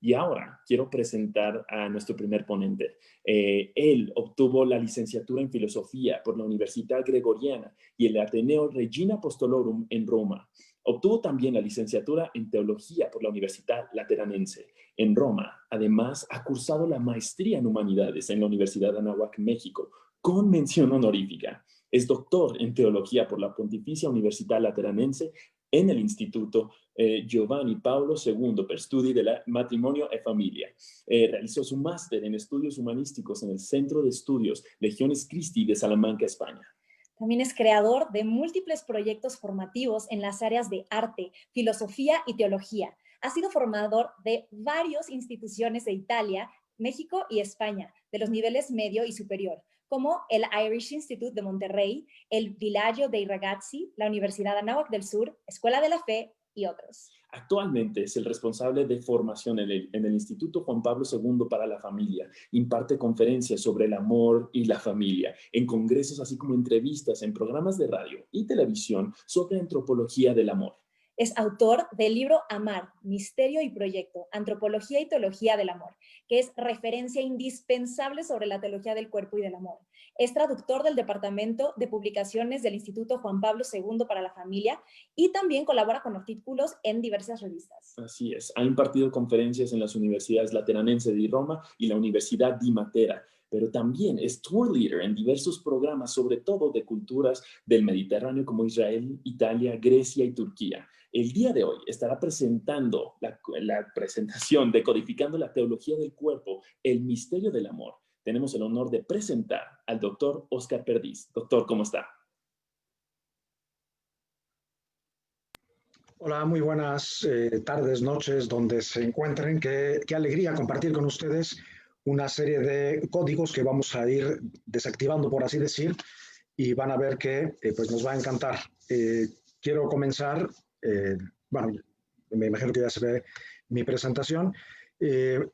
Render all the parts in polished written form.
Y ahora quiero presentar a nuestro primer ponente. Él obtuvo la licenciatura en Filosofía por la Universidad Gregoriana y el Ateneo Regina Apostolorum en Roma. Obtuvo también la licenciatura en Teología por la Universidad Lateranense en Roma. Además, ha cursado la maestría en Humanidades en la Universidad de Anáhuac, México, con mención honorífica. Es doctor en Teología por la Pontificia Universidad Lateranense en el Instituto Giovanni Paolo II per Studi del Matrimonio e Familia. Realizó su máster en Estudios Humanísticos en el Centro de Estudios Legiones Christi de Salamanca, España. También es creador de múltiples proyectos formativos en las áreas de arte, filosofía y teología. Ha sido formador de varias instituciones de Italia, México y España, de los niveles medio y superior, como el Irish Institute de Monterrey, el Villaggio dei Ragazzi, la Universidad Anáhuac del Sur, Escuela de la Fe y otros. Actualmente es el responsable de formación en el Instituto Juan Pablo II para la Familia. Imparte conferencias sobre el amor y la familia, en congresos así como entrevistas en programas de radio y televisión sobre antropología del amor. Es autor del libro Amar, Misterio y Proyecto, Antropología y Teología del Amor, que es referencia indispensable sobre la teología del cuerpo y del amor. Es traductor del Departamento de Publicaciones del Instituto Juan Pablo II para la Familia y también colabora con artículos en diversas revistas. Así es. Ha impartido conferencias en las universidades Lateranense de Roma y la Universidad di Matera, pero también es tour leader en diversos programas, sobre todo de culturas del Mediterráneo como Israel, Italia, Grecia y Turquía. El día de hoy estará presentando la presentación de Codificando la Teología del Cuerpo, el Misterio del Amor. Tenemos el honor de presentar al doctor Óscar Perdiz. Doctor, ¿cómo está? Hola, muy buenas tardes, noches, donde se encuentren. Qué alegría compartir con ustedes una serie de códigos que vamos a ir desactivando, por así decir, y van a ver que pues nos va a encantar. Quiero comenzar, bueno, me imagino que ya se ve mi presentación.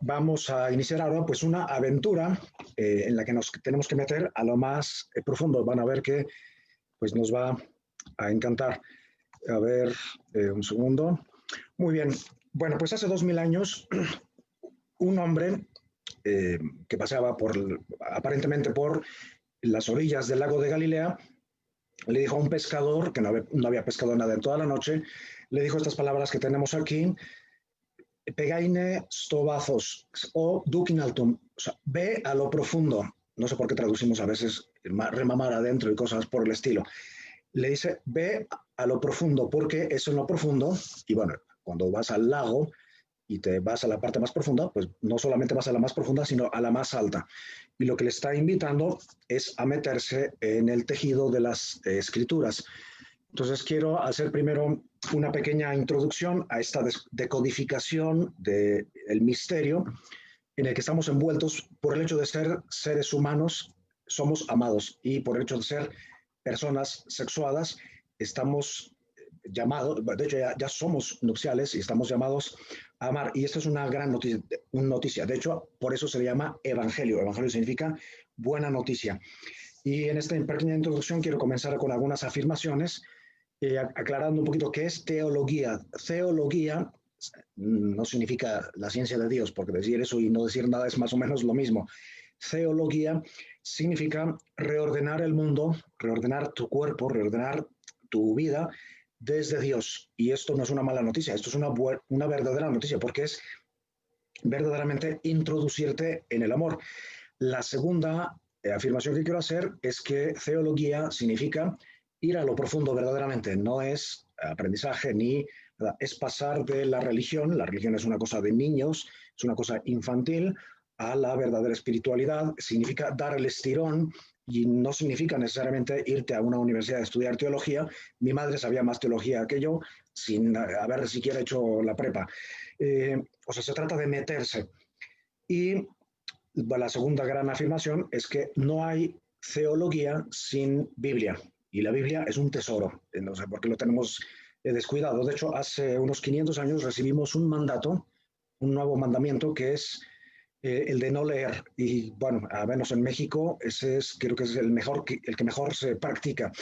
Vamos a iniciar ahora pues una aventura en la que nos tenemos que meter a lo más profundo. Van a ver que pues nos va a encantar. A ver, un segundo. Muy bien. Bueno, pues hace 2000 años, un hombre que paseaba aparentemente por las orillas del lago de Galilea, le dijo a un pescador, que no había pescado nada en toda la noche, le dijo estas palabras que tenemos aquí: Pegaine stovazos o duc in altum, o sea, ve a lo profundo. No sé por qué traducimos a veces remamar adentro y cosas por el estilo. Le dice, ve a lo profundo, porque es en lo profundo, y bueno, cuando vas al lago y te vas a la parte más profunda, pues no solamente vas a la más profunda, sino a la más alta. Y lo que le está invitando es a meterse en el tejido de las escrituras. Entonces quiero hacer primero una pequeña introducción a esta decodificación del misterio en el que estamos envueltos por el hecho de ser seres humanos, somos amados, y por el hecho de ser personas sexuadas, estamos llamados, de hecho ya somos nupciales y estamos llamados a amar. Y esto es una gran noticia. De hecho, por eso se le llama evangelio. Evangelio significa buena noticia. Y en esta pequeña introducción quiero comenzar con algunas afirmaciones, aclarando un poquito qué es teología. Teología no significa la ciencia de Dios, porque decir eso y no decir nada es más o menos lo mismo. Teología significa reordenar el mundo, reordenar tu cuerpo, reordenar tu vida desde Dios. Y esto no es una mala noticia, esto es una verdadera noticia, porque es verdaderamente introducirte en el amor. La segunda afirmación que quiero hacer es que teología significa ir a lo profundo verdaderamente, no es aprendizaje ni nada, es pasar de la religión es una cosa de niños, es una cosa infantil, a la verdadera espiritualidad. Significa dar el estirón y no significa necesariamente irte a una universidad a estudiar teología. Mi madre sabía más teología que yo sin haber siquiera hecho la prepa. O sea, se trata de meterse. Y la segunda gran afirmación es que no hay teología sin Biblia. Y la Biblia es un tesoro, no sé por qué lo tenemos descuidado. De hecho, hace unos 500 años recibimos un mandato, un nuevo mandamiento, que es el de no leer. Y bueno, a menos en México, ese es, creo que es el que mejor se practica.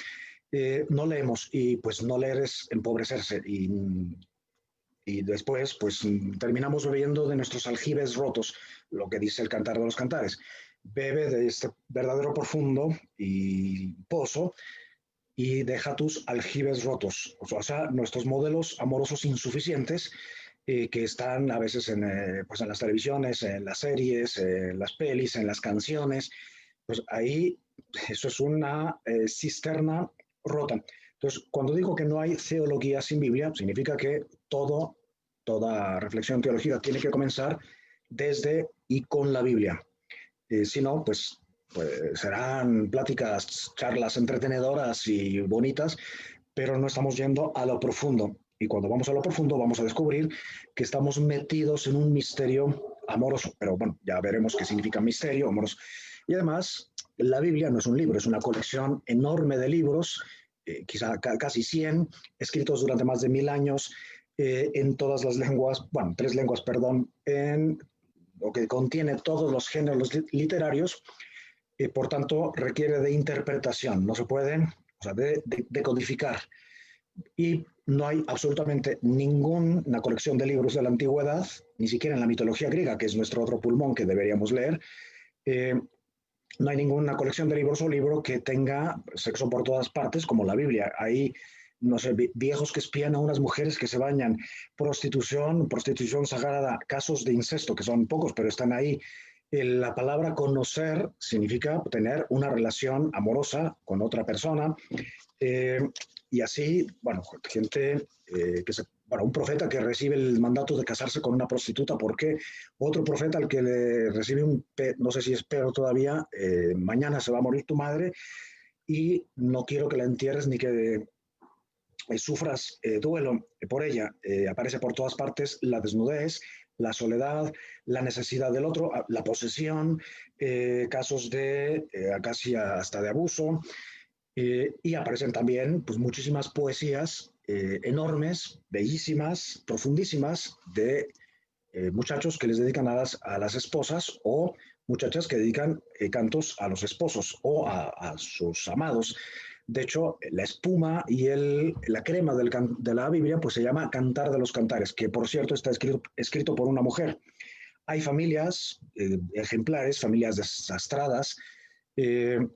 No leemos y pues no leer es empobrecerse y después pues terminamos bebiendo de nuestros aljibes rotos, lo que dice el Cantar de los Cantares. Bebe de este verdadero profundo y pozo y deja tus aljibes rotos, o sea, nuestros modelos amorosos insuficientes que están a veces pues en las televisiones, en las series, en las pelis, en las canciones, pues ahí eso es una cisterna rota. Entonces, cuando digo que no hay teología sin Biblia, significa que toda reflexión teológica tiene que comenzar desde y con la Biblia. Si no, pues serán pláticas, charlas entretenedoras y bonitas, pero no estamos yendo a lo profundo. Y cuando vamos a lo profundo vamos a descubrir que estamos metidos en un misterio amoroso. Pero bueno, ya veremos qué significa misterio amoroso. Y además, la Biblia no es un libro, es una colección enorme de libros, quizá casi 100, escritos durante más de 1000 años, en todas las lenguas, bueno, 3 lenguas, perdón, en o que contiene todos los géneros literarios, por tanto requiere de interpretación, no se pueden, o sea, de decodificar. Y no hay absolutamente ninguna colección de libros de la antigüedad, ni siquiera en la mitología griega, que es nuestro otro pulmón que deberíamos leer, no hay ninguna colección de libros o libro que tenga sexo por todas partes, como la Biblia. Hay, no sé, viejos que espían a unas mujeres que se bañan, prostitución sagrada, casos de incesto, que son pocos, pero están ahí. La palabra conocer significa tener una relación amorosa con otra persona. Y así, bueno, gente bueno, un profeta que recibe el mandato de casarse con una prostituta, ¿por qué? Otro profeta al que le recibe no sé si espero todavía, mañana se va a morir tu madre y no quiero que la entierres ni que sufras duelo por ella. Aparece por todas partes la desnudez, la soledad, la necesidad del otro, la posesión, casos de casi hasta de abuso. Y aparecen también pues, muchísimas poesías enormes, bellísimas, profundísimas, de muchachos que les dedican a las esposas o muchachas que dedican cantos a los esposos o a sus amados. De hecho, la espuma y la crema de la Biblia pues se llama Cantar de los Cantares, que por cierto está escrito por una mujer. Hay familias ejemplares, familias desastradas,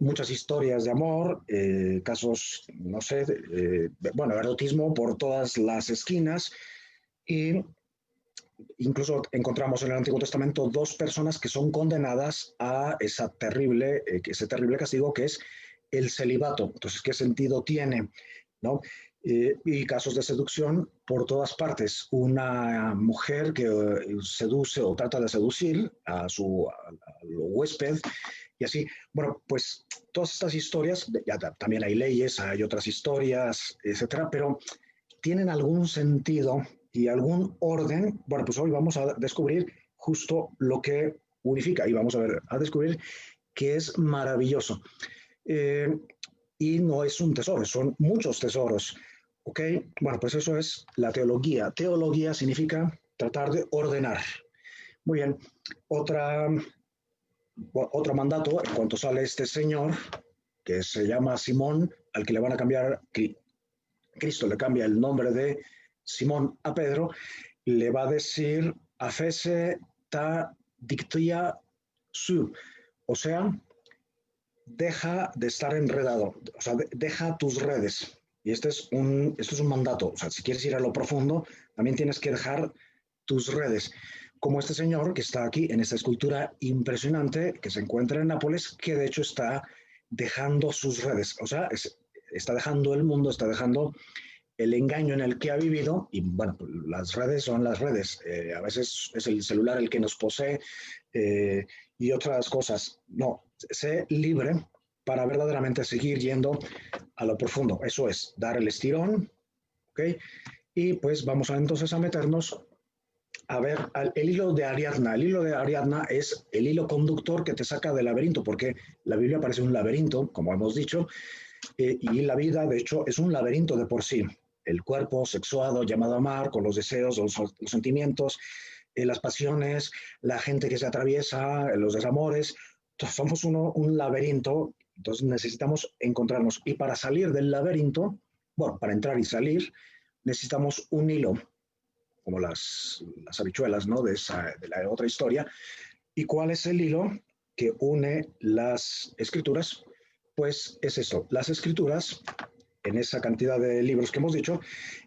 muchas historias de amor, casos, no sé, bueno, erotismo por todas las esquinas y incluso encontramos en el Antiguo Testamento 2 personas que son condenadas a ese terrible castigo que es el celibato. Entonces, ¿qué sentido tiene? ¿No? Y casos de seducción por todas partes. Una mujer que seduce o trata de seducir a su huésped y así. Bueno, pues todas estas historias, ya también hay leyes, hay otras historias, etcétera, pero tienen algún sentido y algún orden. Bueno, pues hoy vamos a descubrir justo lo que unifica y vamos a descubrir que es maravilloso. Y no es un tesoro, son muchos tesoros. ¿Ok? Bueno, pues eso es la teología. Teología significa tratar de ordenar. Muy bien. Otro mandato, en cuanto sale este señor, que se llama Simón, al que le van a cambiar, Cristo le cambia el nombre de Simón a Pedro, le va a decir, afese ta dictia su, o sea, deja de estar enredado, o sea, deja tus redes. Y esto es un mandato, o sea, si quieres ir a lo profundo, también tienes que dejar tus redes. Como este señor que está aquí en esta escultura impresionante que se encuentra en Nápoles, que de hecho está dejando sus redes, o sea, está dejando el mundo, está dejando el engaño en el que ha vivido, y bueno, las redes son las redes, a veces es el celular el que nos posee y otras cosas. No, sé libre para verdaderamente seguir yendo a lo profundo, eso es, dar el estirón, ¿ok? Y pues vamos entonces a meternos a ver el hilo de Ariadna. El hilo de Ariadna es el hilo conductor que te saca del laberinto, porque la Biblia parece un laberinto, como hemos dicho, y la vida, de hecho, es un laberinto de por sí. El cuerpo sexuado, llamado amar, con los deseos, los sentimientos, las pasiones, la gente que se atraviesa, los desamores. Entonces, somos un laberinto, entonces necesitamos encontrarnos. Y para salir del laberinto, bueno, para entrar y salir, necesitamos un hilo, como las habichuelas, ¿no? De la otra historia. ¿Y cuál es el hilo que une las escrituras? Pues es esto, las escrituras, en esa cantidad de libros que hemos dicho,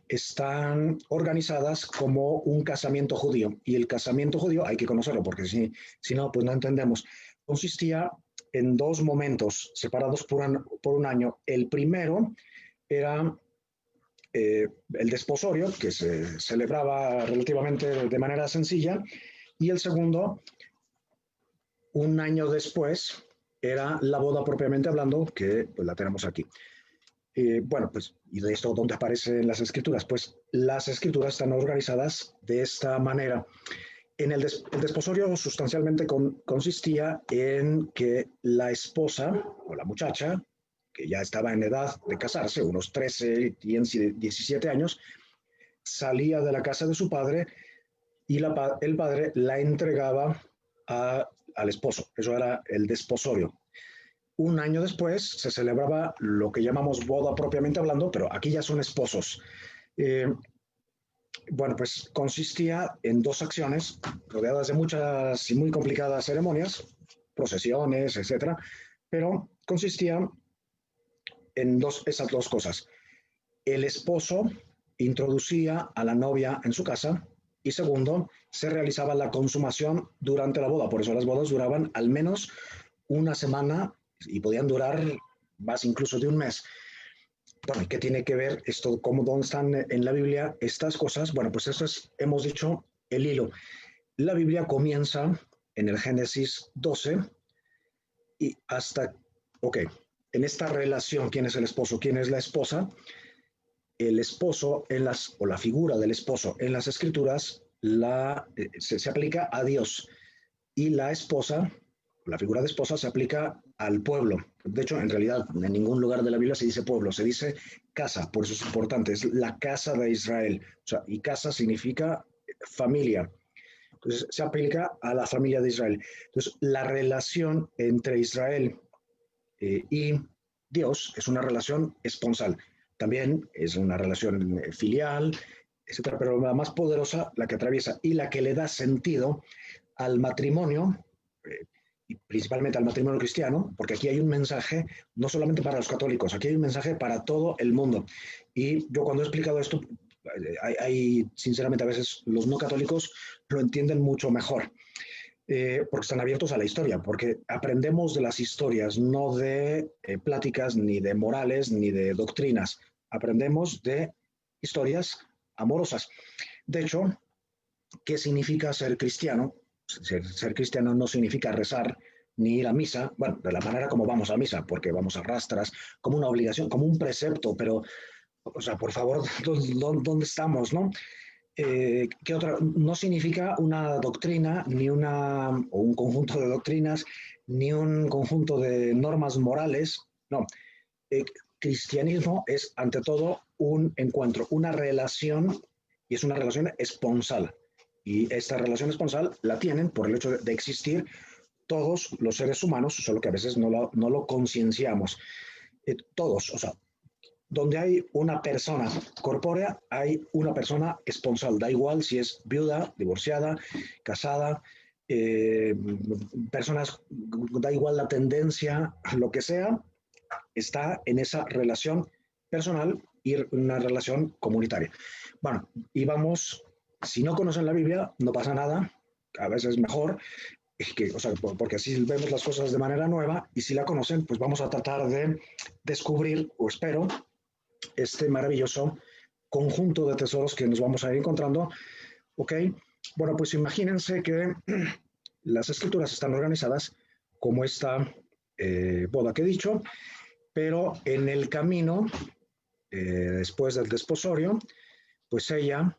están organizadas como un casamiento judío. Y el casamiento judío hay que conocerlo, porque si no, pues no entendemos. Consistía en dos momentos separados por un año. El primero era el desposorio, que se celebraba relativamente de manera sencilla, y el segundo, un año después, era la boda propiamente hablando, que pues la tenemos aquí. Bueno, pues, ¿y de esto dónde aparecen las escrituras? Pues las escrituras están organizadas de esta manera. El desposorio sustancialmente consistía en que la esposa o la muchacha, que ya estaba en edad de casarse, unos 13, 17 años, salía de la casa de su padre y el padre la entregaba al esposo. Eso era el desposorio. Un año después se celebraba lo que llamamos boda propiamente hablando, pero aquí ya son esposos. Bueno, pues consistía en dos acciones rodeadas de muchas y muy complicadas ceremonias, procesiones, etcétera, pero consistía en esas dos cosas. El esposo introducía a la novia en su casa y segundo, se realizaba la consumación durante la boda. Por eso las bodas duraban al menos una semana y podían durar más incluso de un mes. Bueno, ¿y qué tiene que ver esto? ¿Dónde están en la Biblia estas cosas? Bueno, pues eso es, hemos dicho, el hilo. La Biblia comienza en el Génesis 12 y hasta, ok, en esta relación, ¿quién es el esposo? ¿Quién es la esposa? El esposo, o la figura del esposo en las escrituras, se aplica a Dios y la esposa, la figura de esposa se aplica al pueblo. De hecho, en realidad, en ningún lugar de la Biblia se dice pueblo, se dice casa, por eso es importante, es la casa de Israel. O sea, y casa significa familia. Entonces, se aplica a la familia de Israel. Entonces, la relación entre Israel y Dios es una relación esponsal. También es una relación filial, etcétera, pero la más poderosa, la que atraviesa y la que le da sentido al matrimonio, y principalmente al matrimonio cristiano, porque aquí hay un mensaje no solamente para los católicos, aquí hay un mensaje para todo el mundo. Y yo cuando he explicado esto, sinceramente a veces los no católicos lo entienden mucho mejor, porque están abiertos a la historia, porque aprendemos de las historias, no de pláticas, ni de morales, ni de doctrinas. Aprendemos de historias amorosas. De hecho, ¿qué significa ser cristiano? Ser cristiano no significa rezar ni ir a misa, bueno, de la manera como vamos a misa, porque vamos a rastras, como una obligación, como un precepto, pero, o sea, por favor, ¿dónde estamos, no? ¿Qué otra? No significa una doctrina, o un conjunto de doctrinas, ni un conjunto de normas morales, no. Cristianismo es, ante todo, un encuentro, una relación, y es una relación esponsal. Y esta relación esponsal la tienen por el hecho de existir todos los seres humanos, solo que a veces no lo concienciamos. Todos, o sea, donde hay una persona corpórea, hay una persona esponsal. Da igual si es viuda, divorciada, casada, personas, da igual la tendencia, lo que sea, está en esa relación personal y una relación comunitaria. Bueno, y vamos, si no conocen la Biblia, no pasa nada, a veces mejor, o sea, porque así vemos las cosas de manera nueva, y si la conocen, pues vamos a tratar de descubrir, o espero, este maravilloso conjunto de tesoros que nos vamos a ir encontrando. ¿Ok? Bueno, pues imagínense que las escrituras están organizadas como esta boda que he dicho, pero en el camino, después del desposorio, pues ella,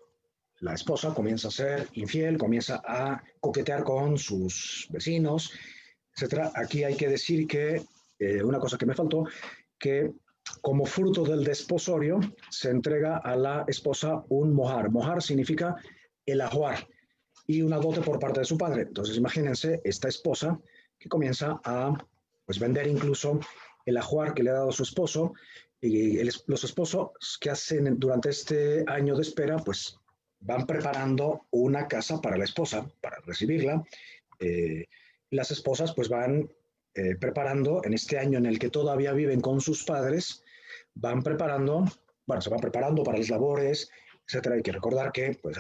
la esposa, comienza a ser infiel, comienza a coquetear con sus vecinos, etcétera. Aquí hay que decir que, una cosa que me faltó, que como fruto del desposorio se entrega a la esposa un mohar. Mohar significa el ajuar. y una dote por parte de su padre. Entonces imagínense esta esposa que comienza a pues, vender incluso el ajuar que le ha dado su esposo, y los esposos que hacen durante este año de espera, pues van preparando una casa para la esposa, para recibirla. Las esposas pues van preparando en este año en el que todavía viven con sus padres, van preparando, bueno, se van preparando para las labores, etcétera. Hay que recordar que pues,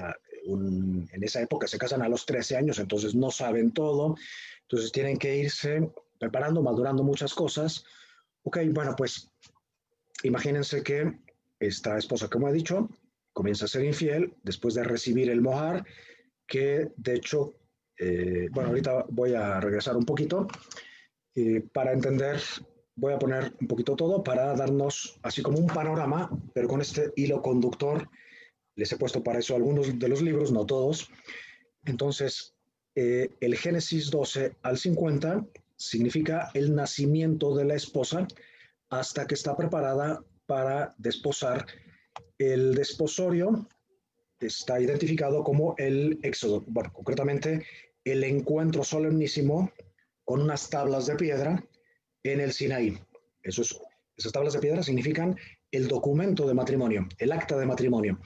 en esa época se casan a los 13 años, entonces no saben todo, entonces tienen que irse preparando, madurando muchas cosas. Ok, bueno, pues imagínense que esta esposa, como he dicho, comienza a ser infiel después de recibir el mohar, que de hecho, bueno, ahorita voy a regresar un poquito para entender, voy a poner un poquito todo para darnos así como un panorama, pero con este hilo conductor. Les he puesto para eso algunos de los libros, no todos. Entonces, el Génesis 12 al 50 significa el nacimiento de la esposa hasta que está preparada para desposar. El desposorio está identificado como el éxodo, bueno, concretamente el encuentro solemnísimo con unas tablas de piedra en el Sinaí. Esas tablas de piedra significan el documento de matrimonio, el acta de matrimonio.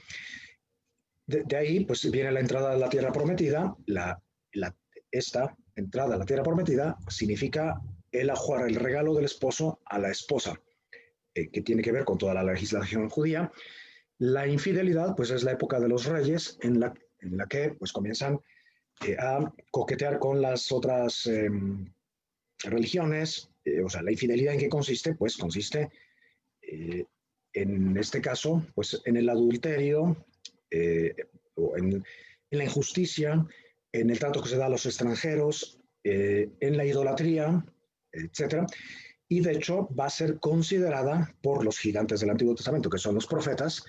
De ahí pues viene la entrada a la tierra prometida. Esta entrada a la tierra prometida significa el ajuar, el regalo del esposo a la esposa, que tiene que ver con toda la legislación judía. La infidelidad pues es la época de los reyes en la que pues comienzan a coquetear con las otras religiones. O sea, la infidelidad en qué consiste, pues consiste en este caso pues en el adulterio, o en la injusticia, en el trato que se da a los extranjeros, en la idolatría, etcétera. Y de hecho va a ser considerada por los gigantes del Antiguo Testamento, que son los profetas,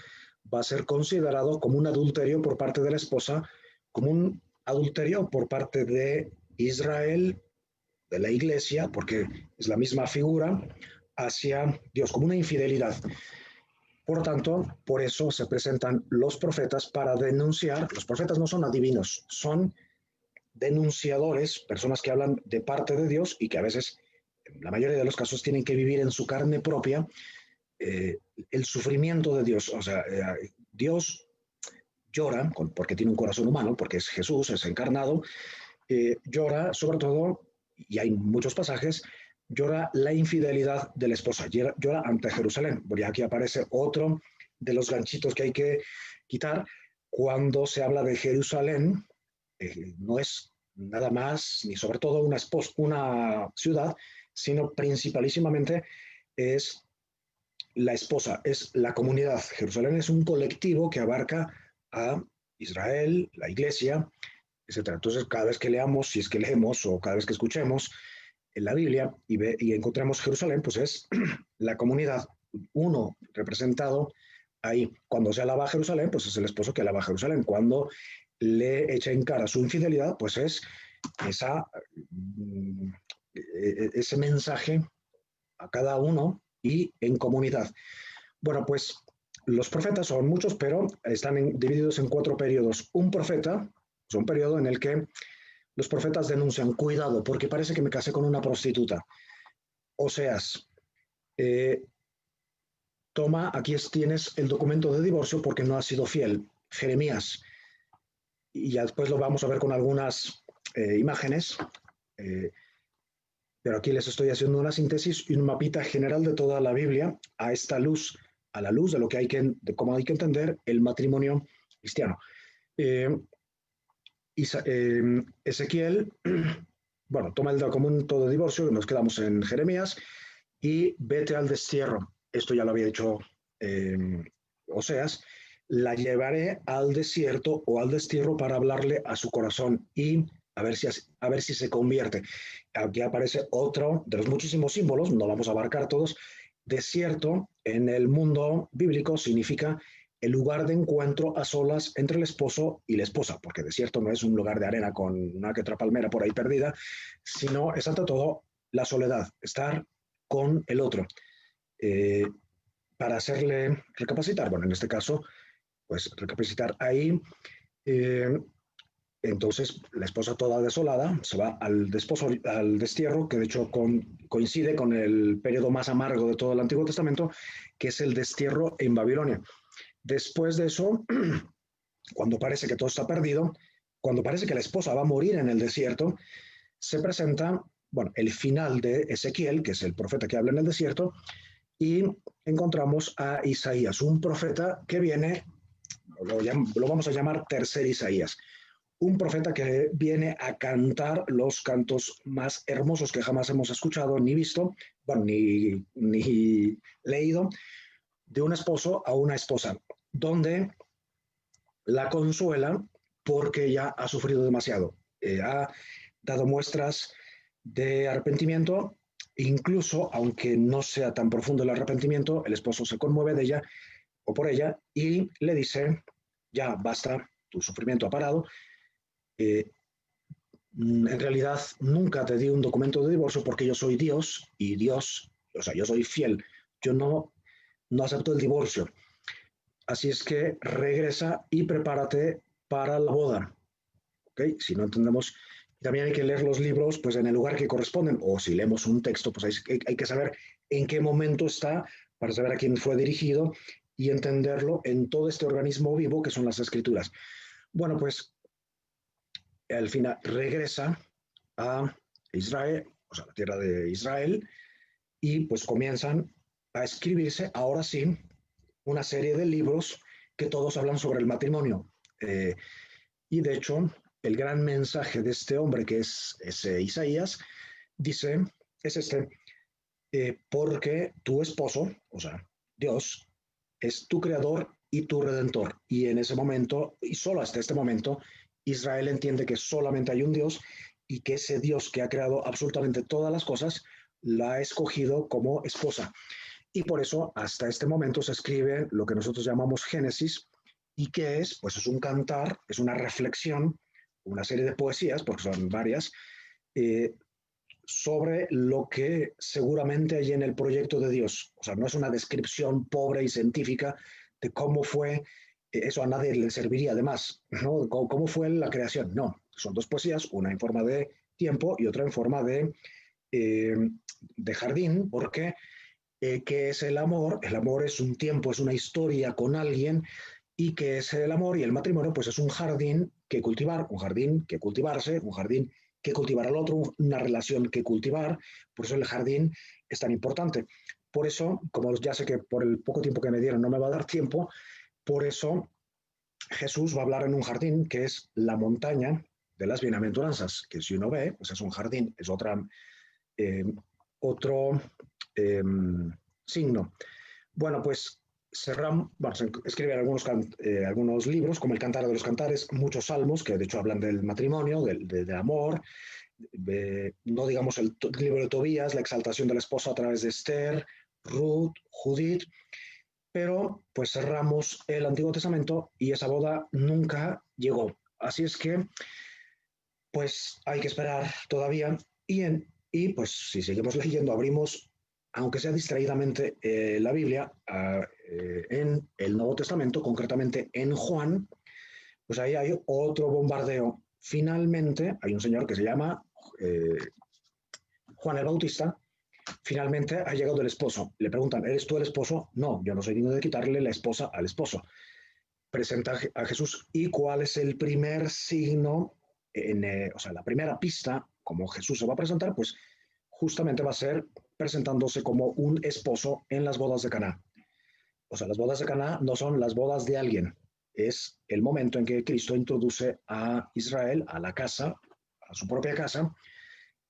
va a ser considerado como un adulterio por parte de la esposa, como un adulterio por parte de Israel, de la iglesia, porque es la misma figura, hacia Dios, como una infidelidad. Por tanto, por eso se presentan los profetas para denunciar. Los profetas no son adivinos, son denunciadores, personas que hablan de parte de Dios y que a veces, en la mayoría de los casos, tienen que vivir en su carne propia el sufrimiento de Dios. O sea, Dios llora porque tiene un corazón humano, porque es Jesús, es encarnado, llora sobre todo, y hay muchos pasajes, llora la infidelidad de la esposa, llora ante Jerusalén. Porque aquí aparece otro de los ganchitos que hay que quitar. Cuando se habla de Jerusalén, no es nada más ni sobre todo una ciudad, sino principalísimamente es la esposa, es la comunidad. Jerusalén es un colectivo que abarca a Israel, la iglesia, etcétera. Entonces, cada vez que leamos, si es que leemos, o cada vez que escuchemos en la Biblia y encontremos Jerusalén, pues es la comunidad, uno representado ahí. Cuando se alaba a Jerusalén, pues es el esposo que alaba a Jerusalén. Cuando le echa en cara su infidelidad, pues es ese mensaje a cada uno y en comunidad. Bueno, pues los profetas son muchos, pero están divididos en 4 periodos. Un profeta es un periodo en el que los profetas denuncian, cuidado, porque parece que me casé con una prostituta. Oseas, toma, aquí tienes el documento de divorcio porque no has sido fiel. Jeremías, y ya después lo vamos a ver con algunas imágenes, pero aquí les estoy haciendo una síntesis y un mapita general de toda la Biblia a esta luz, a la luz de lo que de cómo hay que entender el matrimonio cristiano. Ezequiel, bueno, toma el documento de divorcio, nos quedamos en Jeremías, y vete al destierro. Esto ya lo había dicho Oseas. La llevaré al desierto o al destierro para hablarle a su corazón y a ver si se convierte. Aquí aparece otro de los muchísimos símbolos, no vamos a abarcar todos. Desierto en el mundo bíblico significa el lugar de encuentro a solas entre el esposo y la esposa, porque desierto no es un lugar de arena con una que otra palmera por ahí perdida, sino es ante todo la soledad, estar con el otro, para hacerle recapacitar. Bueno, en este caso, pues recapacitar ahí. Entonces, la esposa toda desolada se va al destierro, que de hecho coincide con el periodo más amargo de todo el Antiguo Testamento, que es el destierro en Babilonia. Después de eso, cuando parece que todo está perdido, cuando parece que la esposa va a morir en el desierto, se presenta, bueno, el final de Ezequiel, que es el profeta que habla en el desierto, y encontramos a Isaías, un profeta que viene, lo vamos a llamar tercer Isaías, un profeta que viene a cantar los cantos más hermosos que jamás hemos escuchado ni visto, bueno, ni leído, de un esposo a una esposa, donde la consuela porque ya ha sufrido demasiado, ha dado muestras de arrepentimiento, incluso aunque no sea tan profundo el arrepentimiento, el esposo se conmueve de ella o por ella y le dice, ya basta, tu sufrimiento ha parado, en realidad nunca te di un documento de divorcio porque yo soy Dios y Dios, o sea, yo soy fiel, yo no acepto el divorcio. Así es que regresa y prepárate para la boda. ¿Okay? Si no entendemos, también hay que leer los libros pues, en el lugar que corresponden, o si leemos un texto, pues hay que saber en qué momento está para saber a quién fue dirigido y entenderlo en todo este organismo vivo que son las escrituras. Bueno, pues al final regresa a Israel, o sea, la tierra de Israel, y pues comienzan a escribirse, ahora sí, una serie de libros que todos hablan sobre el matrimonio. Y de hecho, el gran mensaje de este hombre, que es Isaías, dice, es porque tu esposo, o sea, Dios, es tu creador y tu redentor. Y en ese momento, y solo hasta este momento, Israel entiende que solamente hay un Dios y que ese Dios que ha creado absolutamente todas las cosas, la ha escogido como esposa. Y por eso hasta este momento se escribe lo que nosotros llamamos Génesis, y que es, pues es un cantar, es una reflexión, una serie de poesías, porque son varias, sobre lo que seguramente hay en el proyecto de Dios. O sea, no es una descripción pobre y científica de cómo fue, eso a nadie le serviría además, ¿no? ¿Cómo fue la creación? No, son dos poesías, una en forma de tiempo y otra en forma de jardín, porque ¿qué es el amor? El amor es un tiempo, es una historia con alguien, y ¿qué es el amor? Y el matrimonio, pues es un jardín que cultivar, un jardín que cultivarse, un jardín que cultivar al otro, una relación que cultivar. Por eso el jardín es tan importante. Por eso, como ya sé que por el poco tiempo que me dieron no me va a dar tiempo, por eso Jesús va a hablar en un jardín que es la montaña de las bienaventuranzas, que si uno ve, pues es un jardín, es otro signo. Bueno, pues cerramos, bueno, se escriben algunos libros, como el Cantar de los Cantares, muchos salmos que de hecho hablan del matrimonio, del amor, no digamos el libro de Tobías, la exaltación de la esposa a través de Esther, Ruth, Judith, pero pues cerramos el Antiguo Testamento y esa boda nunca llegó. Así es que pues hay que esperar todavía y pues si seguimos leyendo, abrimos, aunque sea distraídamente, la Biblia en el Nuevo Testamento, concretamente en Juan, pues ahí hay otro bombardeo. Finalmente hay un señor que se llama Juan el Bautista. Finalmente ha llegado el esposo. Le preguntan, ¿eres tú el esposo? No, yo no soy digno de quitarle la esposa al esposo. Presenta a Jesús. ¿Y cuál es el primer signo? O sea, la primera pista, como Jesús se va a presentar, pues justamente va a ser presentándose como un esposo en las bodas de Caná. O sea, las bodas de Caná no son las bodas de alguien, es el momento en que Cristo introduce a Israel a la casa, a su propia casa,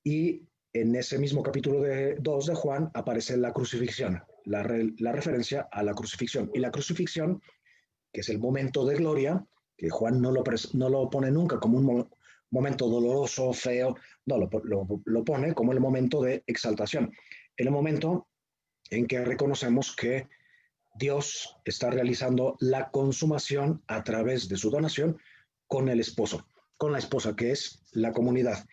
y en ese mismo capítulo 2 de Juan aparece la crucifixión, la referencia a la crucifixión. Y la crucifixión, que es el momento de gloria, que Juan no lo pone nunca como un momento doloroso, feo, no, lo pone como el momento de exaltación, el momento en que reconocemos que Dios está realizando la consumación a través de su donación con el esposo, con la esposa, que es la comunidad.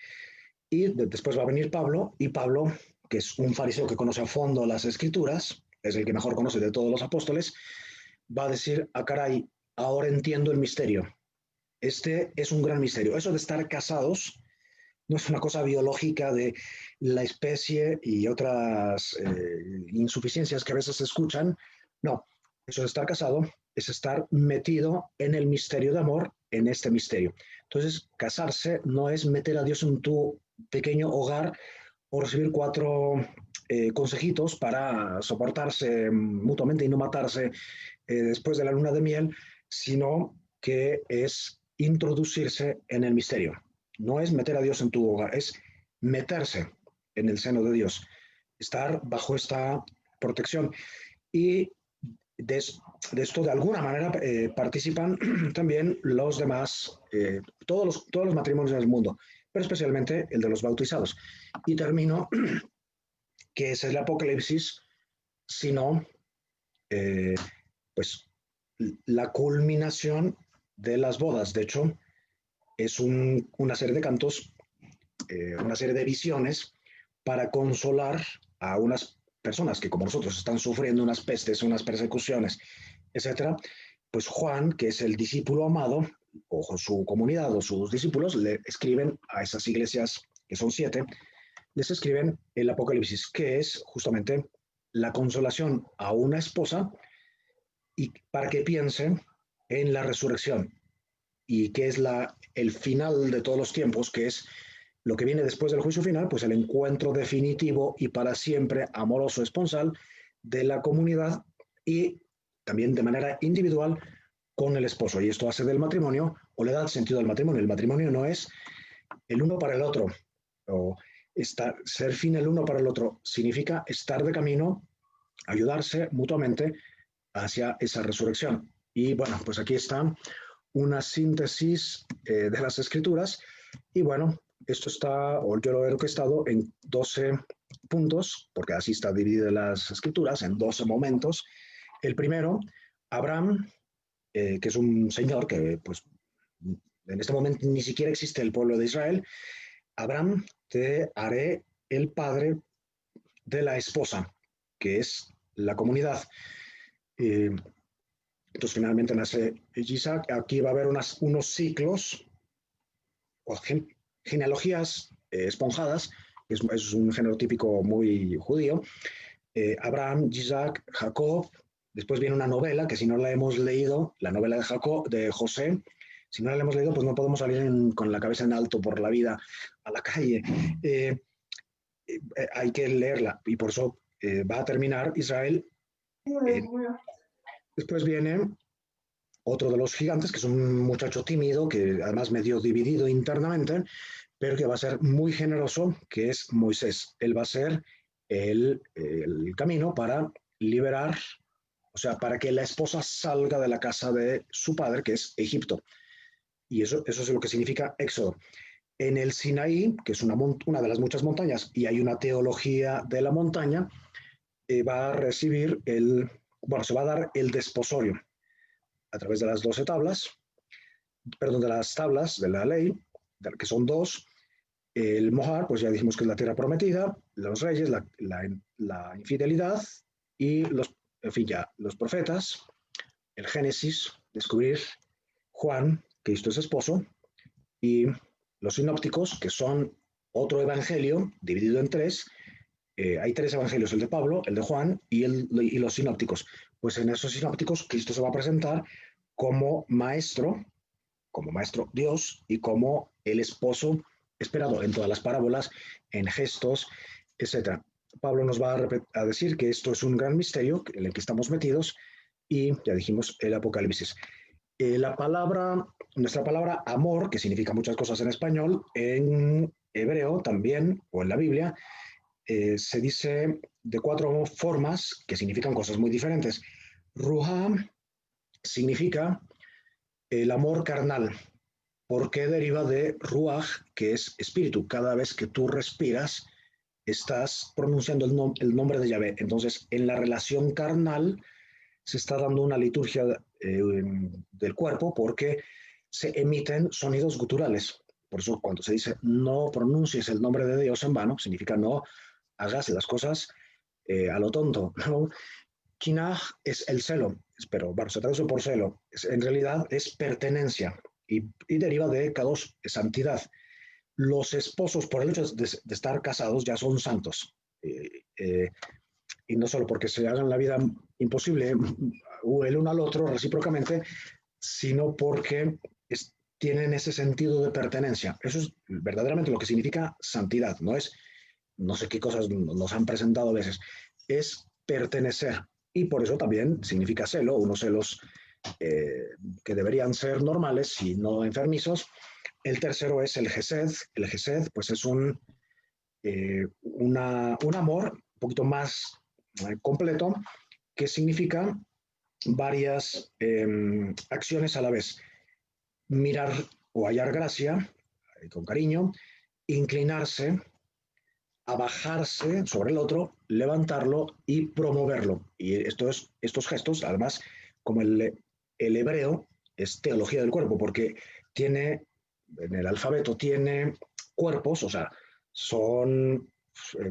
Y después va a venir Pablo, y Pablo, que es un fariseo que conoce a fondo las escrituras, es el que mejor conoce de todos los apóstoles, va a decir, caray, ahora entiendo el misterio. Este es un gran misterio. Eso de estar casados no es una cosa biológica de la especie y otras insuficiencias que a veces se escuchan. No, eso de estar casado es estar metido en el misterio de amor, en este misterio. Entonces, casarse no es meter a Dios en tu pequeño hogar o recibir 4 consejitos para soportarse mutuamente y no matarse después de la luna de miel, sino que es introducirse en el misterio. No es meter a Dios en tu hogar, es meterse en el seno de Dios, estar bajo esta protección. Y de esto de alguna manera participan también los demás, todos los matrimonios del mundo, pero especialmente el de los bautizados. Y termino, que es el Apocalipsis, sino pues la culminación de las bodas. De hecho, es una serie de cantos, una serie de visiones para consolar a unas personas que como nosotros están sufriendo unas pestes, unas persecuciones, etcétera. Pues Juan, que es el discípulo amado, o su comunidad o sus discípulos, le escriben a esas iglesias, que son 7, les escriben el Apocalipsis, que es justamente la consolación a una esposa y para que piense en la resurrección y que es el final de todos los tiempos, que es lo que viene después del juicio final, pues el encuentro definitivo y para siempre amoroso esponsal de la comunidad y también de manera individual con el esposo. Y esto hace del matrimonio, o le da sentido al matrimonio. El matrimonio no es el uno para el otro, o ser fin el uno para el otro. Significa estar de camino, ayudarse mutuamente hacia esa resurrección. Y bueno, pues aquí está una síntesis de las escrituras. Y bueno, esto está, o yo lo he orquestado en 12 puntos, porque así está dividida las escrituras, en 12 momentos. El primero, Abraham, que es un señor que pues en este momento ni siquiera existe el pueblo de Israel. Abraham, te haré el padre de la esposa, que es la comunidad. Entonces finalmente nace Isaac. Aquí va a haber unos ciclos o genealogías esponjadas, es un género típico muy judío. Abraham, Isaac, Jacob. Después viene una novela que si no la hemos leído, la novela de Jacob, de José, si no la hemos leído, pues no podemos salir con la cabeza en alto por la vida a la calle. Hay que leerla y por eso va a terminar Israel. Después viene otro de los gigantes, que es un muchacho tímido, que además medio dividido internamente, pero que va a ser muy generoso, que es Moisés. Él va a ser el camino para liberar, o sea, para que la esposa salga de la casa de su padre, que es Egipto. Y eso es lo que significa Éxodo. En el Sinaí, que es una de las muchas montañas, y hay una teología de la montaña, va a recibir se va a dar el desposorio a través de las 12 tablas, perdón, de las tablas de la ley, que son 2. El Mohar, pues ya dijimos que es la tierra prometida, los reyes, la infidelidad y en fin, ya los profetas, el Génesis, descubrir Juan, Cristo es esposo, y los sinópticos, que son otro evangelio dividido en 3. Hay 3 evangelios, el de Pablo, el de Juan y los sinópticos. Pues en esos sinópticos Cristo se va a presentar como maestro Dios y como el esposo esperado en todas las parábolas, en gestos, etc. Pablo nos va a decir que esto es un gran misterio en el que estamos metidos y ya dijimos el Apocalipsis. Nuestra palabra amor, que significa muchas cosas en español, en hebreo también, o en la Biblia, se dice de 4 formas que significan cosas muy diferentes. Ruha significa el amor carnal, porque deriva de ruach, que es espíritu. Cada vez que tú respiras, estás pronunciando el nombre de Yahvé. Entonces, en la relación carnal se está dando una liturgia del cuerpo porque se emiten sonidos guturales. Por eso cuando se dice no pronuncies el nombre de Dios en vano, significa no hagas las cosas a lo tonto. ¿No? Kinah es el celo, pero bueno, se traduce por celo. En realidad es pertenencia. y deriva de kadosh, santidad. Los esposos, por el hecho de estar casados, ya son santos. Y no solo porque se hagan la vida imposible el uno al otro recíprocamente, sino porque tienen ese sentido de pertenencia. Eso es verdaderamente lo que significa santidad. No es, no sé qué cosas nos han presentado a veces, es pertenecer. Y por eso también significa celo, unos celos que deberían ser normales y no enfermizos. El tercero es el gesed. El gesed, pues es un amor un poquito más completo, que significa varias acciones a la vez. Mirar o hallar gracia, con cariño, inclinarse, abajarse sobre el otro, levantarlo y promoverlo. Y estos gestos, además, como el hebreo, es teología del cuerpo, porque tiene, en el alfabeto, tiene cuerpos, o sea, son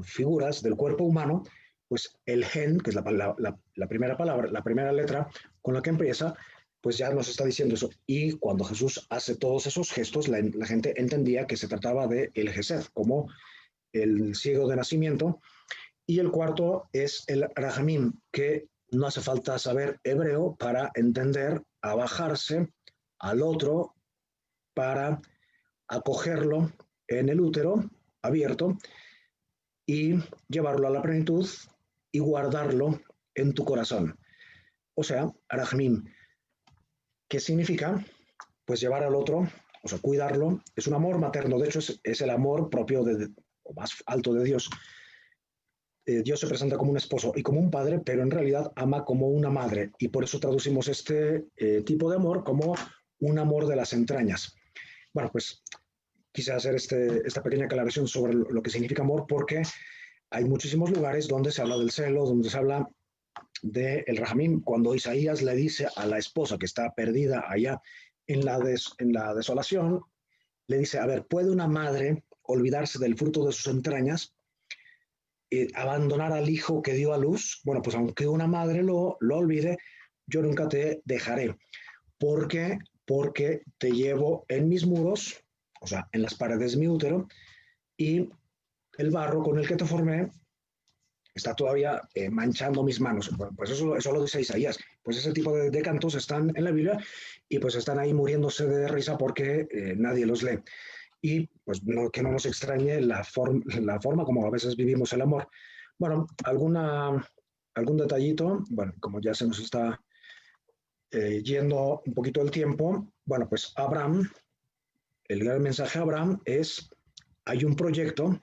figuras del cuerpo humano, pues el gen, que es la primera palabra, la primera letra con la que empieza, pues ya nos está diciendo eso. Y cuando Jesús hace todos esos gestos, la gente entendía que se trataba de el gesed, como el ciego de nacimiento. Y el cuarto es el rahamim, que no hace falta saber hebreo para entender abajarse al otro, para acogerlo en el útero abierto y llevarlo a la plenitud y guardarlo en tu corazón. O sea, rahamim, ¿qué significa? Pues llevar al otro, o sea, cuidarlo. Es un amor materno, de hecho es el amor propio o más alto de Dios. Dios se presenta como un esposo y como un padre, pero en realidad ama como una madre, y por eso traducimos este tipo de amor como un amor de las entrañas. Bueno, pues quise hacer esta pequeña aclaración sobre lo que significa amor, porque hay muchísimos lugares donde se habla del celo, donde se habla del rahamim. Cuando Isaías le dice a la esposa que está perdida allá en la desolación, le dice, a ver, ¿puede una madre olvidarse del fruto de sus entrañas? Abandonar al hijo que dio a luz. Bueno, pues aunque una madre lo olvide, yo nunca te dejaré. ¿Por qué? Porque te llevo en mis muros, o sea, en las paredes de mi útero, y el barro con el que te formé está todavía manchando mis manos. Bueno, pues eso lo dice Isaías. Pues ese tipo de cantos están en la Biblia y pues están ahí muriéndose de risa porque nadie los lee. Y pues que no nos extrañe la forma como a veces vivimos el amor. Bueno, algún detallito, bueno, como ya se nos está yendo un poquito el tiempo, bueno, pues Abraham, el gran mensaje a Abraham es, hay un proyecto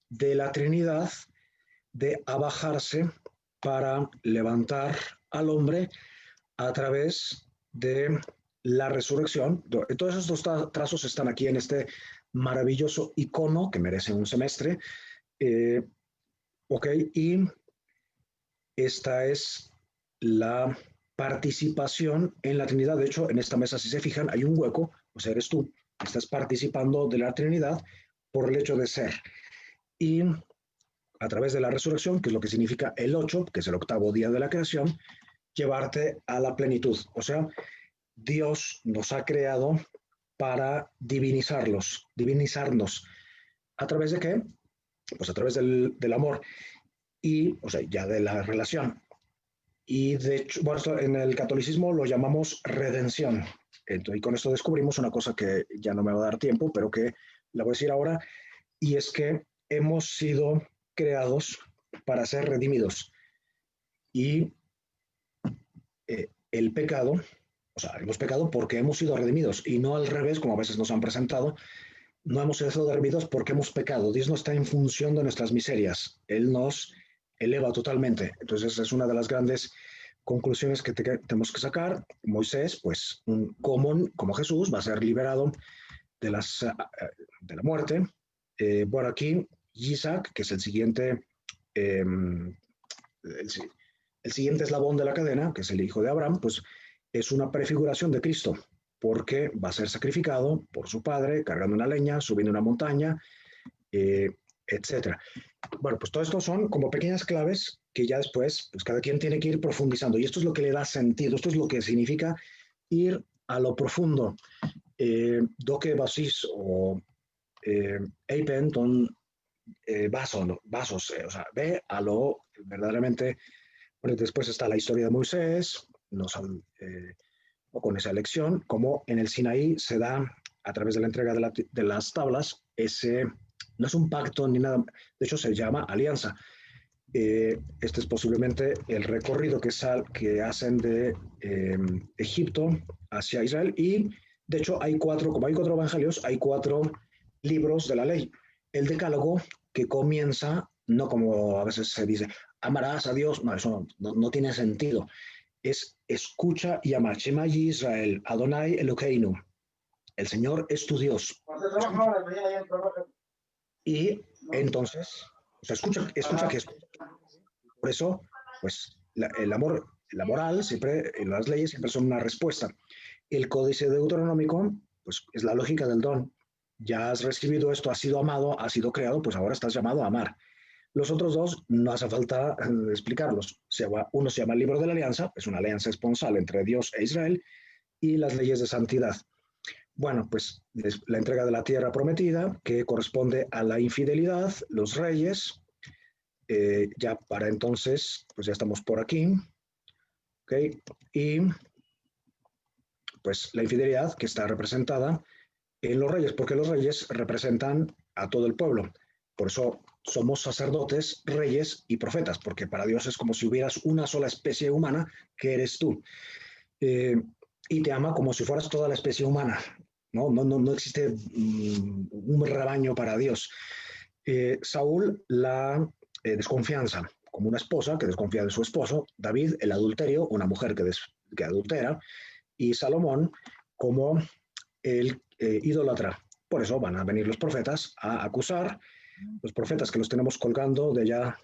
de la Trinidad de abajarse para levantar al hombre a través de la resurrección. Todos estos trazos están aquí en este maravilloso icono que merece un semestre. Ok, y esta es la participación en la Trinidad. De hecho, en esta mesa, si se fijan, hay un hueco, o sea, eres tú, estás participando de la Trinidad por el hecho de ser. Y a través de la resurrección, que es lo que significa el 8, que es el octavo día de la creación, llevarte a la plenitud. O sea, Dios nos ha creado para divinizarnos. ¿A través de qué? Pues a través del amor y, o sea, ya de la relación. Y de hecho, bueno, esto en el catolicismo lo llamamos redención. Entonces, y con esto descubrimos una cosa que ya no me va a dar tiempo, pero que la voy a decir ahora, y es que hemos sido creados para ser redimidos. Y el pecado, o sea, hemos pecado porque hemos sido redimidos y no al revés, como a veces nos han presentado. No hemos sido redimidos porque hemos pecado. Dios no está en función de nuestras miserias. Él nos eleva totalmente. Entonces es una de las grandes conclusiones que tenemos que sacar. Moisés, pues, como Jesús, va a ser liberado de la muerte. Bueno, aquí Isaac, que es el siguiente eslabón de la cadena, que es el hijo de Abraham, pues es una prefiguración de Cristo, porque va a ser sacrificado por su padre, cargando una leña, subiendo una montaña, etc. Bueno, pues todo esto son como pequeñas claves que ya después, pues cada quien tiene que ir profundizando, y esto es lo que le da sentido, esto es lo que significa ir a lo profundo. doque basis o eipen ton vasos, o sea, ve a lo verdaderamente. Bueno, después está la historia de Moisés, con esa elección, como en el Sinaí se da a través de la entrega de las tablas, no es un pacto ni nada, de hecho se llama alianza. Este es posiblemente el recorrido que hacen de Egipto hacia Israel, y de hecho como hay 4 evangelios, hay 4 libros de la ley. El decálogo, que comienza, no como a veces se dice, amarás a Dios, no, eso no tiene sentido. Es escucha y ama. Shema Israel, Adonai Elokeinu. El Señor es tu Dios. Y entonces, o sea, escucha que escucha. Por eso, pues, la moral, siempre, las leyes siempre son una respuesta. El códice deuteronómico, pues, es la lógica del don. Ya has recibido esto, has sido amado, has sido creado, pues ahora estás llamado a amar. Los otros 2 no hace falta explicarlos. Uno se llama el libro de la alianza, es una alianza esponsal entre Dios e Israel, y las leyes de santidad. Bueno, pues la entrega de la tierra prometida, que corresponde a la infidelidad, los reyes, ya para entonces, pues ya estamos por aquí, ¿ok? Y pues la infidelidad que está representada en los reyes, porque los reyes representan a todo el pueblo. Por eso somos sacerdotes, reyes y profetas, porque para Dios es como si hubieras una sola especie humana, que eres tú. Y te ama como si fueras toda la especie humana. No existe un rebaño para Dios. Saúl, la desconfianza, como una esposa que desconfía de su esposo. David, el adulterio, una mujer que adultera. Y Salomón, como el idólatra. Por eso van a venir los profetas a acusar. Los profetas que los tenemos colgando de allá,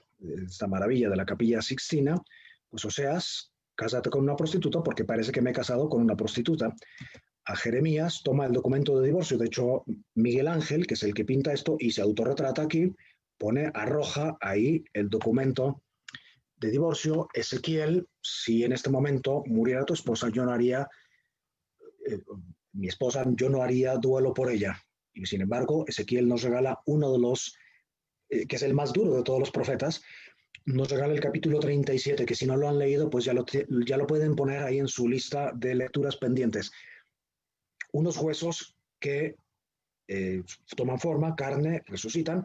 esta maravilla de la Capilla Sixtina, pues Oseas, cásate con una prostituta porque parece que me he casado con una prostituta. A Jeremías toma el documento de divorcio. De hecho, Miguel Ángel, que es el que pinta esto y se autorretrata aquí, arroja ahí el documento de divorcio. Ezequiel, si en este momento muriera tu esposa, yo no haría duelo por ella. Y sin embargo, Ezequiel nos regala uno de los, que es el más duro de todos los profetas, nos regala el capítulo 37, que si no lo han leído, pues ya lo pueden poner ahí en su lista de lecturas pendientes. Unos huesos que toman forma, carne, resucitan,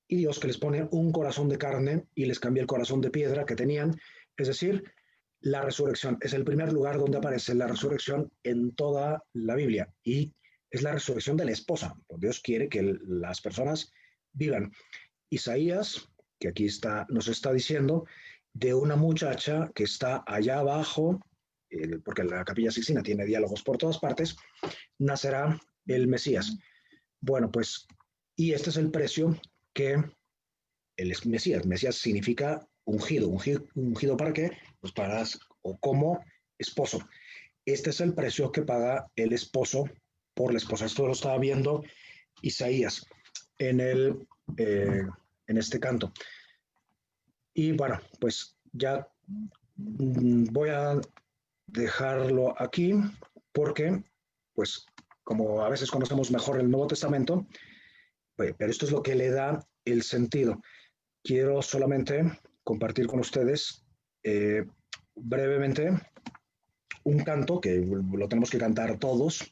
y Dios que les pone un corazón de carne y les cambia el corazón de piedra que tenían. Es decir, la resurrección es el primer lugar donde aparece la resurrección en toda la Biblia, y es la resurrección de la esposa. Dios quiere que las personas vivan. Isaías, que aquí nos está diciendo de una muchacha que está allá abajo, porque la Capilla Sixtina tiene diálogos por todas partes, nacerá el Mesías. Bueno, pues, y este es el precio que el Mesías significa ungido. ¿Ungido para qué? Pues o como esposo. Este es el precio que paga el esposo por la esposa. Esto lo estaba viendo Isaías en este canto. Y bueno, pues ya voy a dejarlo aquí porque, pues, como a veces conocemos mejor el Nuevo Testamento, pero esto es lo que le da el sentido. Quiero solamente compartir con ustedes brevemente un canto que lo tenemos que cantar todos.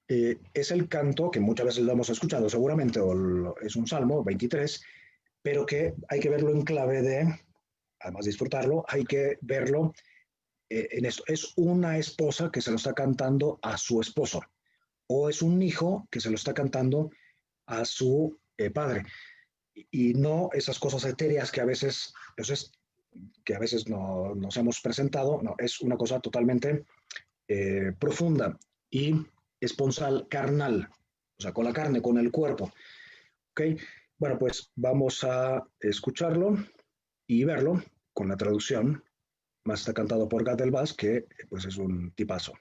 Es el canto que muchas veces lo hemos escuchado seguramente, es un Salmo 23, pero que hay que verlo en clave de, además de disfrutarlo, hay que verlo en esto. Es una esposa que se lo está cantando a su esposo, o es un hijo que se lo está cantando a su padre, y no esas cosas etéreas que a veces nos hemos presentado. No, es una cosa totalmente profunda y esponsal, carnal, o sea, con la carne, con el cuerpo. ¿Ok? Bueno, pues vamos a escucharlo y verlo con la traducción. Más está cantado por Gad Elbaz, que pues es un tipazo.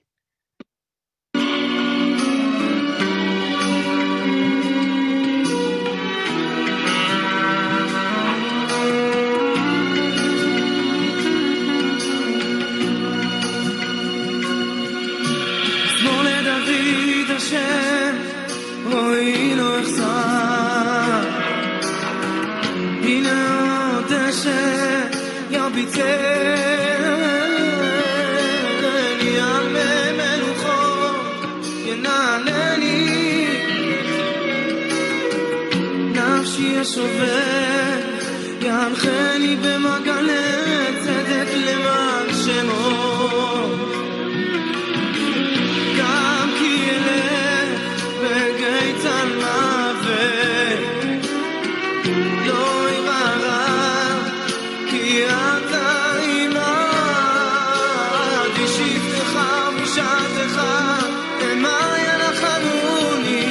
ינחני במגלה צדק למען שמו גם כי ילך בגיא מוות לא ירא כי אתה עמד בשבתך ובשעתך המה ינחמוני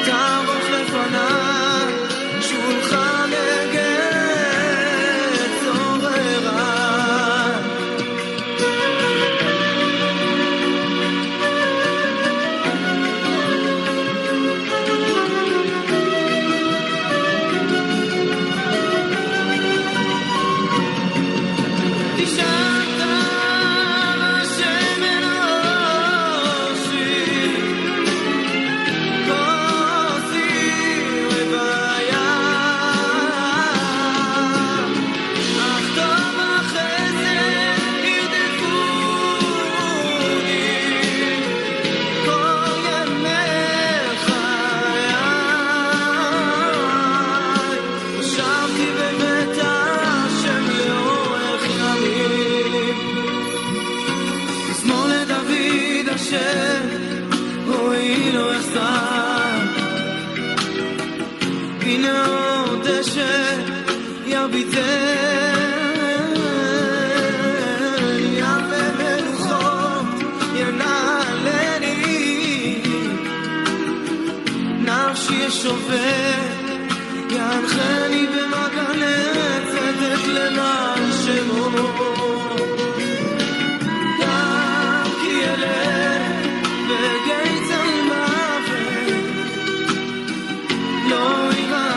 תערוך לפניי שולחן הגט עוררה תשעת השמן ראשי כוסי רוויה אך טוב החסד ירדפוני כל ימי חיי ישבתי בבית השם לאורך ימים מזמור לדוד אשר רואי לא יחסר הנה עוד אשר יביטני יפה מלוכות ינעלני נפשי ישובת ינחני במגלה צדק למען שמו גם כי ילך בגיא מוות לא ירא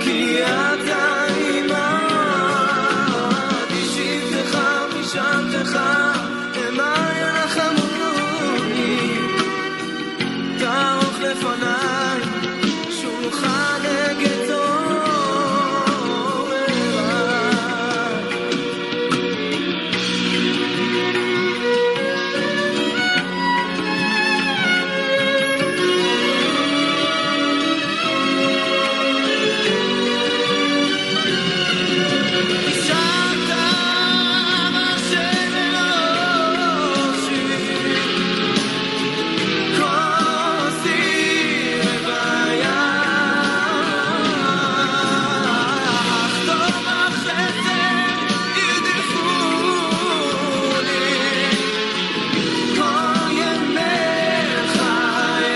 כי אתה עמד בשבתך ובשעתך המה ינחמוני תערוך לפניי שולחן הגט עוררה תשעת השמן ראשי כוסי רוויה אך טוב החסד ירדפוני כל ימי חיי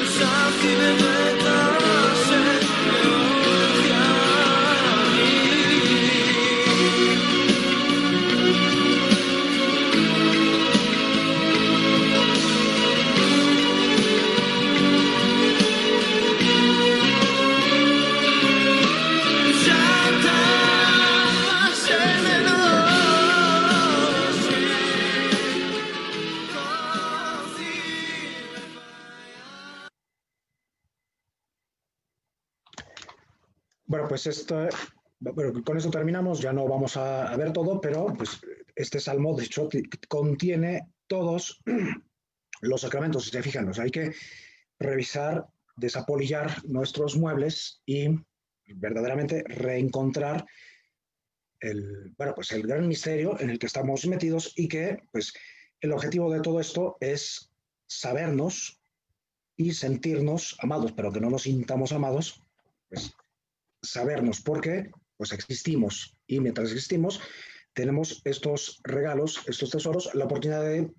ישבתי בבית השם לאורך ימים תשעת השמן ראשי כוסי Bueno, pues bueno, con esto terminamos, ya no vamos a ver todo, pero pues este salmo, de hecho, contiene todos los sacramentos, si se fijan, o sea, hay que revisar, desapolillar nuestros muebles y verdaderamente reencontrar bueno, pues el gran misterio en el que estamos metidos y que pues el objetivo de todo esto es sabernos y sentirnos amados, pero que no nos sintamos amados, pues sabernos porque pues existimos y mientras existimos tenemos estos regalos, estos tesoros, la oportunidad de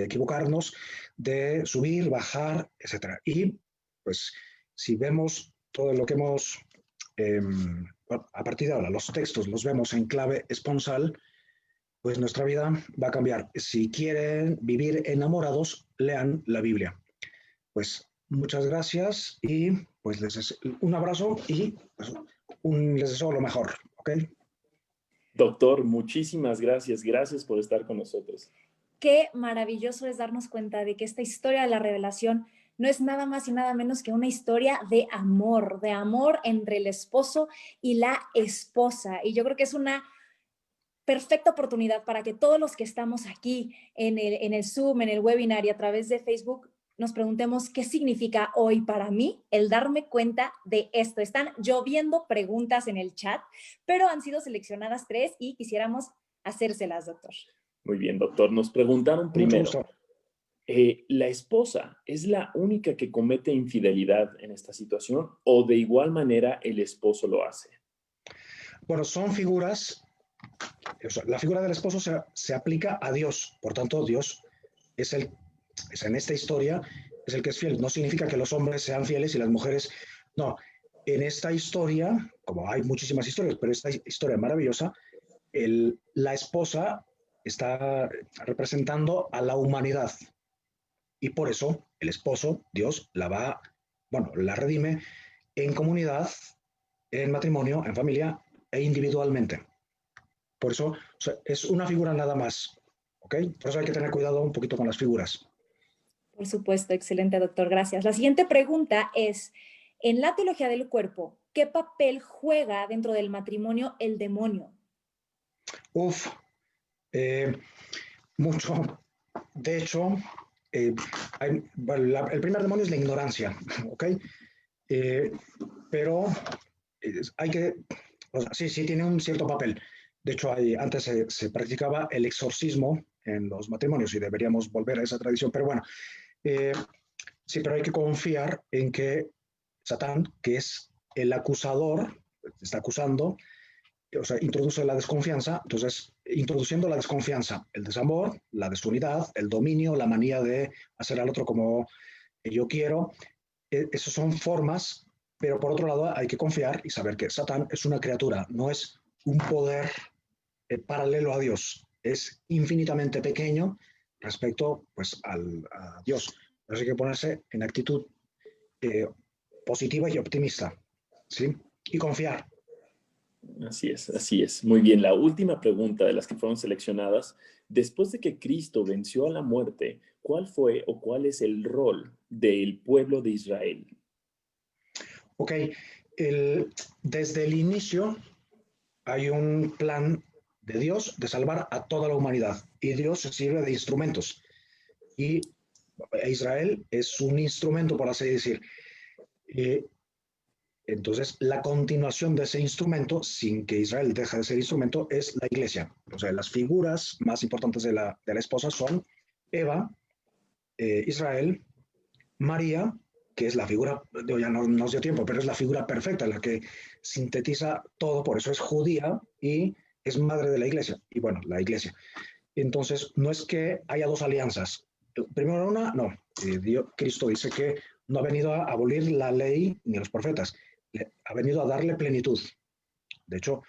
equivocarnos, de subir, bajar, etc. Y pues si vemos todo lo que hemos, bueno, a partir de ahora, los textos los vemos en clave esponsal, pues nuestra vida va a cambiar. Si quieren vivir enamorados, lean la Biblia. Pues muchas gracias y pues un abrazo y pues, les deseo lo mejor, ¿ok? Doctor, muchísimas gracias. Gracias por estar con nosotros. Qué maravilloso es darnos cuenta de que esta historia de la revelación no es nada más y nada menos que una historia de amor entre el esposo y la esposa. Y yo creo que es una perfecta oportunidad para que todos los que estamos aquí en el Zoom, en el webinar y a través de Facebook, nos preguntemos qué significa hoy para mí el darme cuenta de esto. Están lloviendo preguntas en el chat, pero han sido seleccionadas 3 y quisiéramos hacérselas, doctor. Muy bien, doctor. Nos preguntaron Mucho primero, gusto. ¿la esposa es la única que comete infidelidad en esta situación o de igual manera el esposo lo hace? Bueno, son figuras, o sea, la figura del esposo se aplica a Dios, por tanto, Dios es en esta historia, es el que es fiel. No significa que los hombres sean fieles y las mujeres, no. En esta historia, como hay muchísimas historias, pero esta historia maravillosa, la esposa está representando a la humanidad y por eso el esposo, Dios, la redime en comunidad, en matrimonio, en familia e individualmente. Por eso, o sea, es una figura nada más, ¿ok? Por eso hay que tener cuidado un poquito con las figuras. Por supuesto, excelente, doctor, gracias. La siguiente pregunta es, en la teología del cuerpo, ¿qué papel juega dentro del matrimonio el demonio? Uf, mucho. De hecho, el primer demonio es la ignorancia, ¿ok? Pero hay que, o sea, sí tiene un cierto papel. De hecho, antes se practicaba el exorcismo en los matrimonios y deberíamos volver a esa tradición. Pero bueno, sí, pero hay que confiar en que Satán, que es el acusador, está acusando, o sea, introduce la desconfianza. Entonces, introduciendo la desconfianza, el desamor, la desunidad, el dominio, la manía de hacer al otro como yo quiero, esas son formas, pero por otro lado hay que confiar y saber que Satán es una criatura, no es un poder paralelo a Dios, es infinitamente pequeño respecto pues, a Dios. Pero hay que ponerse en actitud positiva y optimista, ¿sí? Y confiar. Así es, así es. Muy bien, la última pregunta de las que fueron seleccionadas, después de que Cristo venció a la muerte, ¿cuál fue o cuál es el rol del pueblo de Israel? Ok, desde el inicio hay un plan de Dios de salvar a toda la humanidad y Dios se sirve de instrumentos y Israel es un instrumento, por así decir. Entonces, la continuación de ese instrumento, sin que Israel deje de ser instrumento, es la iglesia. O sea, las figuras más importantes de la esposa son Eva, Israel, María, que es la figura, ya no nos dio tiempo, pero es la figura perfecta, la que sintetiza todo, por eso es judía y es madre de la iglesia. Y bueno, la iglesia. Entonces, no es que haya dos alianzas. Primero una, no. Cristo dice que no ha venido a abolir la ley ni los profetas, ha venido a darle plenitud. De hecho,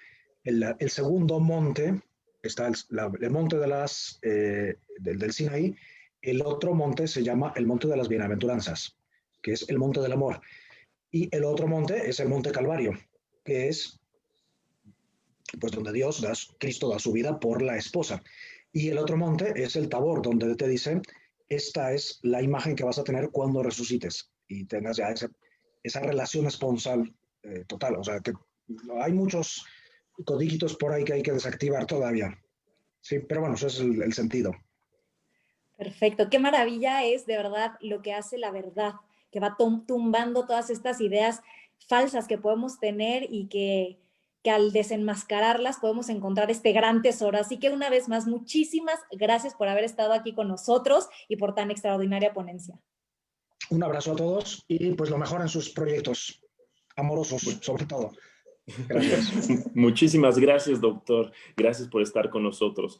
el segundo monte, está el monte del Sinaí, el otro monte se llama el monte de las bienaventuranzas, que es el monte del amor. Y el otro monte es el monte Calvario, que es pues donde Cristo da su vida por la esposa. Y el otro monte es el Tabor, donde te dice, esta es la imagen que vas a tener cuando resucites y tengas ya esa relación esponsal total. O sea, que hay muchos codiguitos por ahí que hay que desactivar todavía. Sí, pero bueno, eso es el sentido. Perfecto, qué maravilla es de verdad lo que hace la verdad, que va tumbando todas estas ideas falsas que podemos tener y que al desenmascararlas podemos encontrar este gran tesoro. Así que una vez más, muchísimas gracias por haber estado aquí con nosotros y por tan extraordinaria ponencia. Un abrazo a todos y pues lo mejor en sus proyectos amorosos, sobre todo. Gracias. Muchísimas gracias, doctor. Gracias por estar con nosotros.